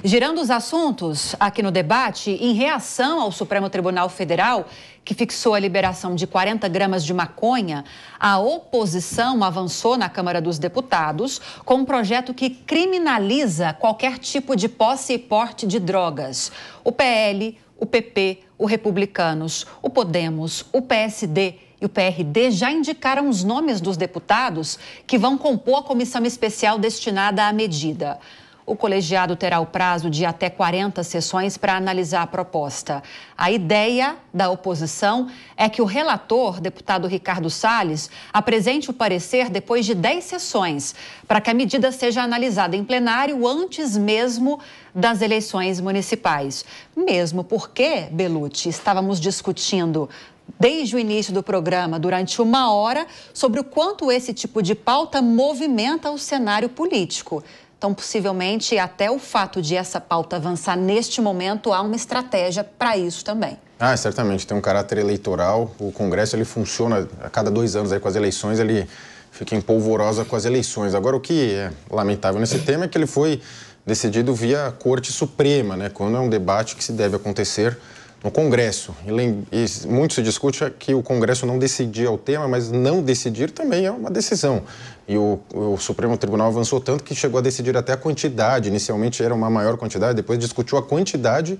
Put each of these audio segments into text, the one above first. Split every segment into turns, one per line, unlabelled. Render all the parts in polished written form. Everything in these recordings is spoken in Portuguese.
Girando os assuntos aqui no debate, em reação ao Supremo Tribunal Federal, que fixou a liberação de 40 gramas de maconha, a oposição avançou na Câmara dos Deputados com um projeto que criminaliza qualquer tipo de posse e porte de drogas. O PL, o PP, o Republicanos, o Podemos, o PSD e o PRD já indicaram os nomes dos deputados que vão compor a comissão especial destinada à medida. O colegiado terá o prazo de até 40 sessões para analisar a proposta. A ideia da oposição é que o relator, deputado Ricardo Salles, apresente o parecer depois de 10 sessões, para que a medida seja analisada em plenário antes mesmo das eleições municipais. Mesmo porque, Bellucci, estávamos discutindo desde o início do programa, durante 1 hora, sobre o quanto esse tipo de pauta movimenta o cenário político. Então, possivelmente, até o fato de essa pauta avançar neste momento, há uma estratégia para isso também.
Certamente. Tem um caráter eleitoral. O Congresso, ele funciona a cada 2 anos aí com as eleições, ele fica em polvorosa com as eleições. Agora, o que é lamentável nesse tema é que ele foi decidido via Corte Suprema, né? Quando é um debate que se deve acontecer no Congresso. E muito se discute que o Congresso não decidia o tema, mas não decidir também é uma decisão. E o Supremo Tribunal avançou tanto que chegou a decidir até a quantidade. Inicialmente era uma maior quantidade, depois discutiu a quantidade,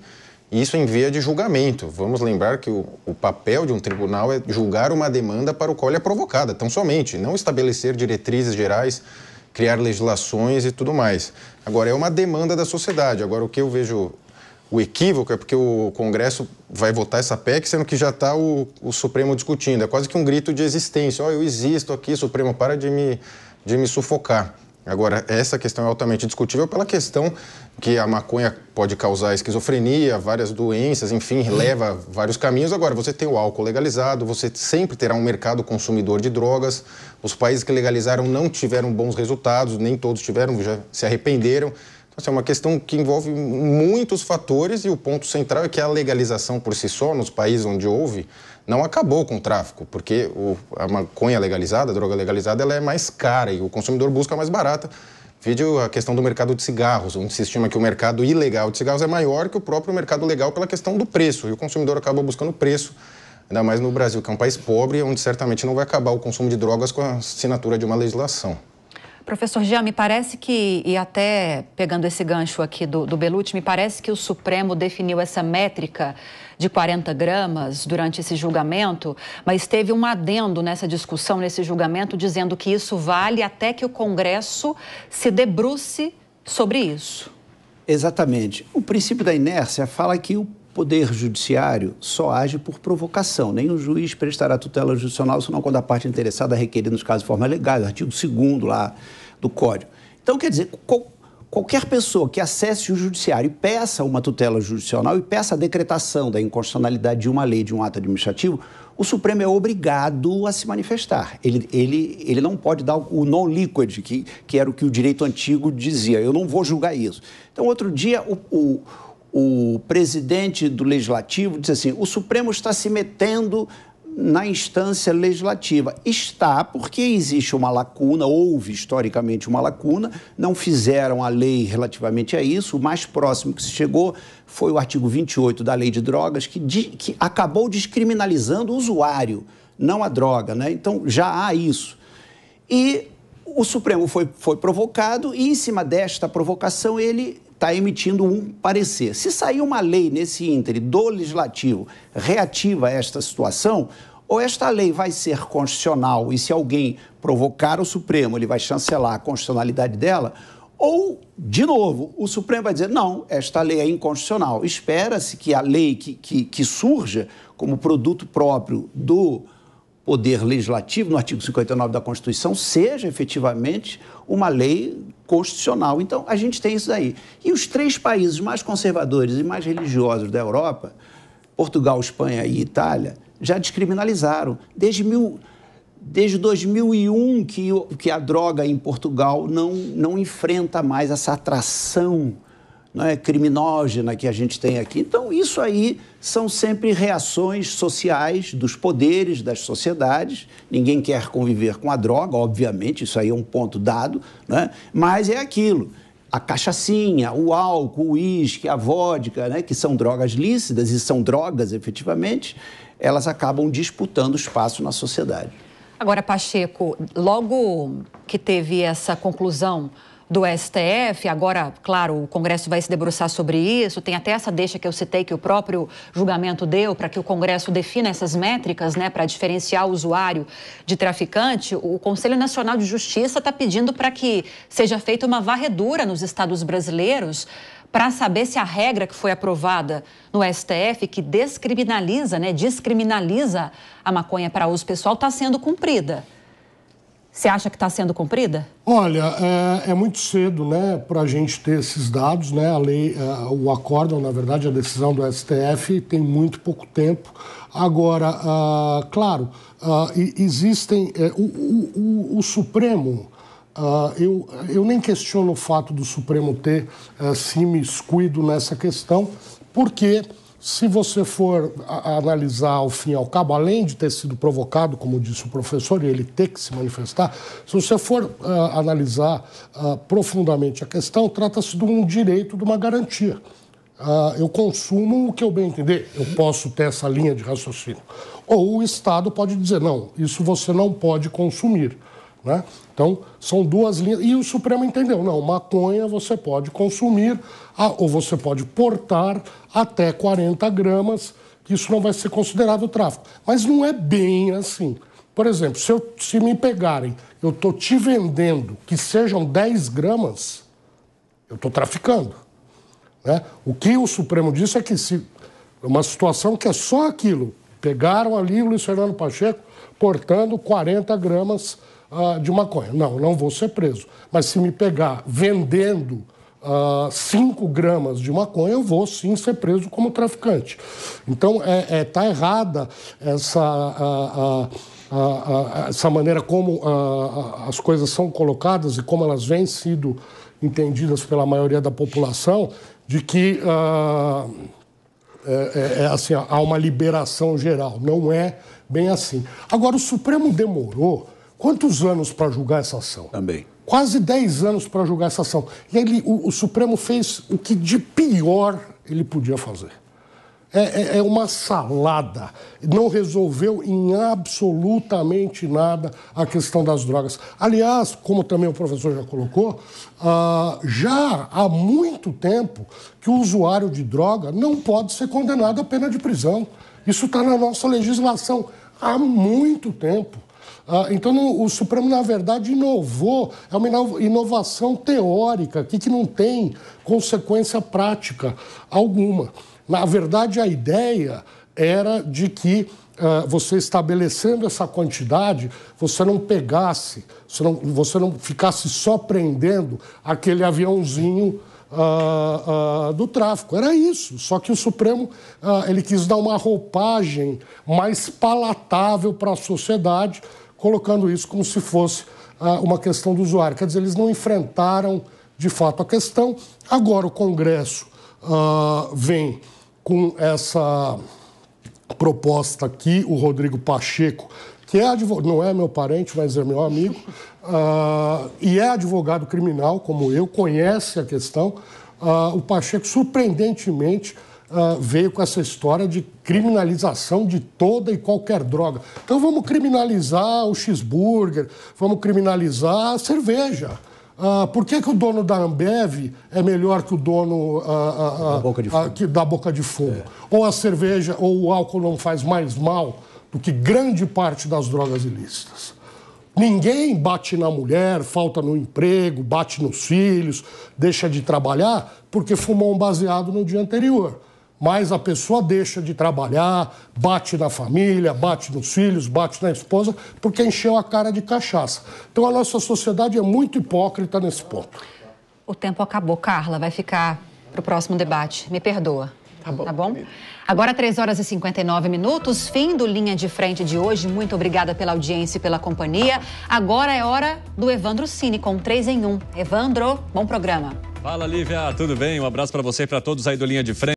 e isso em via de julgamento. Vamos lembrar que o papel de um tribunal é julgar uma demanda para o qual ele é provocada, tão somente, não estabelecer diretrizes gerais, criar legislações e tudo mais. Agora, é uma demanda da sociedade. Agora, o que eu vejo... O equívoco é porque o Congresso vai votar essa PEC, sendo que já está o Supremo discutindo. É quase que um grito de existência. Eu existo aqui, Supremo, para de me sufocar. Agora, essa questão é altamente discutível pela questão que a maconha pode causar esquizofrenia, várias doenças, enfim, leva vários caminhos. Agora, você tem o álcool legalizado, você sempre terá um mercado consumidor de drogas. Os países que legalizaram não tiveram bons resultados, nem todos tiveram, já se arrependeram. Então, é uma questão que envolve muitos fatores, e o ponto central é que a legalização por si só, nos países onde houve, não acabou com o tráfico, porque a maconha legalizada, a droga legalizada, ela é mais cara e o consumidor busca mais barata. Vide a questão do mercado de cigarros, onde se estima que o mercado ilegal de cigarros é maior que o próprio mercado legal pela questão do preço, e o consumidor acaba buscando preço, ainda mais no Brasil, que é um país pobre, onde certamente não vai acabar o consumo de drogas com a assinatura de uma legislação.
Professor Jean, me parece que, e até pegando esse gancho aqui do Bellucci, me parece que o Supremo definiu essa métrica de 40 gramas durante esse julgamento, mas teve um adendo nessa discussão, nesse julgamento, dizendo que isso vale até que o Congresso se debruce sobre isso.
Exatamente. O princípio da inércia fala que o Poder Judiciário só age por provocação. Nem o juiz prestará tutela judicial, senão quando a parte interessada requerer nos casos de forma legal, artigo 2º lá do Código. Então, quer dizer, qualquer pessoa que acesse o Judiciário e peça uma tutela judicial e peça a decretação da inconstitucionalidade de uma lei, de um ato administrativo, o Supremo é obrigado a se manifestar. Ele não pode dar o non liquid, que era o que o direito antigo dizia. Eu não vou julgar isso. Então, outro dia, o presidente do Legislativo disse assim: o Supremo está se metendo na instância legislativa. Está, porque existe uma lacuna, houve historicamente uma lacuna, não fizeram a lei relativamente a isso. O mais próximo que se chegou foi o artigo 28 da Lei de Drogas, que acabou descriminalizando o usuário, não a droga, né? Então, já há isso. E o Supremo foi provocado e, em cima desta provocação, ele está emitindo um parecer. Se sair uma lei nesse íntere do Legislativo reativa a esta situação, ou esta lei vai ser constitucional e, se alguém provocar o Supremo, ele vai chancelar a constitucionalidade dela, ou, de novo, o Supremo vai dizer: não, esta lei é inconstitucional. Espera-se que a lei que surja como produto próprio do Poder Legislativo, no artigo 59 da Constituição, seja efetivamente uma lei constitucional. Então, a gente tem isso daí. E os 3 países mais conservadores e mais religiosos da Europa, Portugal, Espanha e Itália, já descriminalizaram. Desde 2001 que a droga em Portugal não enfrenta mais essa atração, não é, criminógena que a gente tem aqui. Então, isso aí são sempre reações sociais dos poderes, das sociedades. Ninguém quer conviver com a droga, obviamente, isso aí é um ponto dado, né? Mas é aquilo. a cachaçinha, o álcool, o uísque, a vodka, né, que são drogas lícitas e são drogas efetivamente, elas acabam disputando espaço na sociedade.
Agora, Pacheco, logo que teve essa conclusão do STF, agora, claro, o Congresso vai se debruçar sobre isso, tem até essa deixa que eu citei que o próprio julgamento deu para que o Congresso defina essas métricas, né, para diferenciar o usuário de traficante. O Conselho Nacional de Justiça está pedindo para que seja feita uma varredura nos estados brasileiros para saber se a regra que foi aprovada no STF, que descriminaliza, né, descriminaliza a maconha para uso pessoal, está sendo cumprida. Você acha que está sendo cumprida?
Olha, é muito cedo, né, para a gente ter esses dados, né? A lei, o acórdão, na verdade, a decisão do STF tem muito pouco tempo. Agora, claro, existem... o Supremo, eu nem questiono o fato do Supremo ter se imiscuído nessa questão, porque... Se você for analisar ao fim e ao cabo, além de ter sido provocado, como disse o professor, e ele ter que se manifestar, se você for analisar profundamente a questão, trata-se de um direito, de uma garantia. Eu consumo o que eu bem entender, eu posso ter essa linha de raciocínio. Ou o Estado pode dizer, não, isso você não pode consumir. Né? Então, são duas linhas. E o Supremo entendeu, não, maconha você pode consumir ou você pode portar até 40 gramas, que isso não vai ser considerado tráfico. Mas não é bem assim. Por exemplo, se me pegarem, eu estou te vendendo que sejam 10 gramas, eu estou traficando. Né? O que o Supremo disse é que se uma situação que é só aquilo, pegaram ali o Luiz Fernando Pacheco portando 40 gramas de maconha. Não vou ser preso. Mas se me pegar vendendo 5 gramas de maconha, eu vou sim ser preso como traficante. Então, tá errada essa maneira como as coisas são colocadas e como elas vêm sido entendidas pela maioria da população, de que assim, há uma liberação geral. Não é bem assim. Agora, o Supremo demorou quantos anos para julgar essa ação?
Também.
Quase 10 anos para julgar essa ação. E o Supremo fez o que de pior ele podia fazer. É uma salada. Não resolveu em absolutamente nada a questão das drogas. Aliás, como também o professor já colocou, já há muito tempo que o usuário de droga não pode ser condenado à pena de prisão. Isso está na nossa legislação há muito tempo. Então, o Supremo, na verdade, inovou, é uma inovação teórica que não tem consequência prática alguma. Na verdade, a ideia era de que você estabelecendo essa quantidade, você não pegasse, você não ficasse só prendendo aquele aviãozinho do tráfico. Era isso, só que o Supremo ele quis dar uma roupagem mais palatável para a sociedade, colocando isso como se fosse uma questão do usuário. Quer dizer, eles não enfrentaram, de fato, a questão. Agora o Congresso vem com essa proposta aqui, o Rodrigo Pacheco, que é advogado, não é meu parente, mas é meu amigo, e é advogado criminal, como eu, conhece a questão. O Pacheco, surpreendentemente, veio com essa história de criminalização de toda e qualquer droga. Então vamos criminalizar o cheeseburger, vamos criminalizar a cerveja. Por que o dono da Ambev é melhor que o dono da Boca de Fumo? Ou a cerveja ou o álcool não faz mais mal do que grande parte das drogas ilícitas? Ninguém bate na mulher, falta no emprego, bate nos filhos, deixa de trabalhar porque fumou um baseado no dia anterior. Mas a pessoa deixa de trabalhar, bate na família, bate nos filhos, bate na esposa, porque encheu a cara de cachaça. Então a nossa sociedade é muito hipócrita nesse ponto.
O tempo acabou, Carla. Vai ficar para o próximo debate. Me perdoa. Tá bom? Agora, 3h59, fim do Linha de Frente de hoje. Muito obrigada pela audiência e pela companhia. Agora é hora do Evandro Cine, com 3 em 1. Evandro, bom programa.
Fala, Lívia. Tudo bem? Um abraço para você e para todos aí do Linha de Frente.